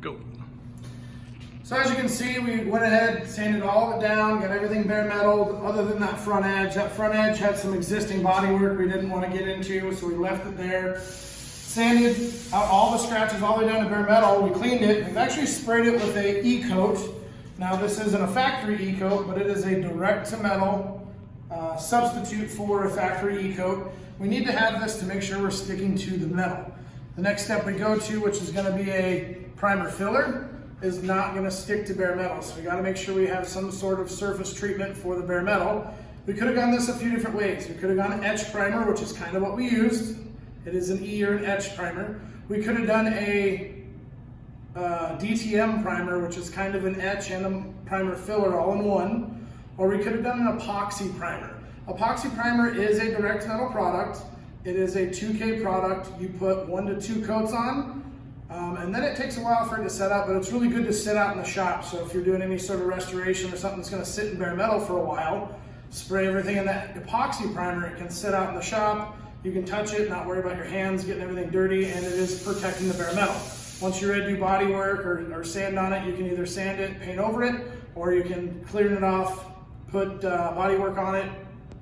Go. So as you can see, we went ahead, sanded all of it down, got everything bare metal, other than that front edge. That front edge had some existing bodywork we didn't want to get into, so we left it there. Sanded out all the scratches all the way down to bare metal. We cleaned it. We've actually sprayed it with a E-coat. Now this isn't a factory E-coat, but it is a direct to metal substitute for a factory E-coat. We need to have this to make sure we're sticking to the metal. The next step we go to, which is going to be a primer filler, is not going to stick to bare metal. So we got to make sure we have some sort of surface treatment for the bare metal. We could have done this a few different ways. We could have gone etch primer, which is kind of what we used. It is an E or an etch primer. We could have done a DTM primer, which is kind of an etch and a primer filler all in one. Or we could have done an epoxy primer. Epoxy primer is a direct metal product. It is a 2K product. You put 1 to 2 coats on, and then it takes a while for it to set out, but it's really good to sit out in the shop. So if you're doing any sort of restoration or something that's going to sit in bare metal for a while, spray everything in that epoxy primer. It can sit out in the shop. You can touch it, not worry about your hands getting everything dirty, and it is protecting the bare metal. Once you're ready to do body work or sand on it, you can either sand it, paint over it, or you can clear it off, put body work on it,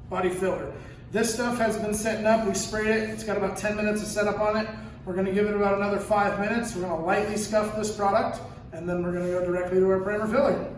body filler. This stuff has been setting up. We sprayed it. It's got about 10 minutes of setup on it. We're going to give it about another 5 minutes. We're going to lightly scuff this product, and then we're going to go directly to our primer filling.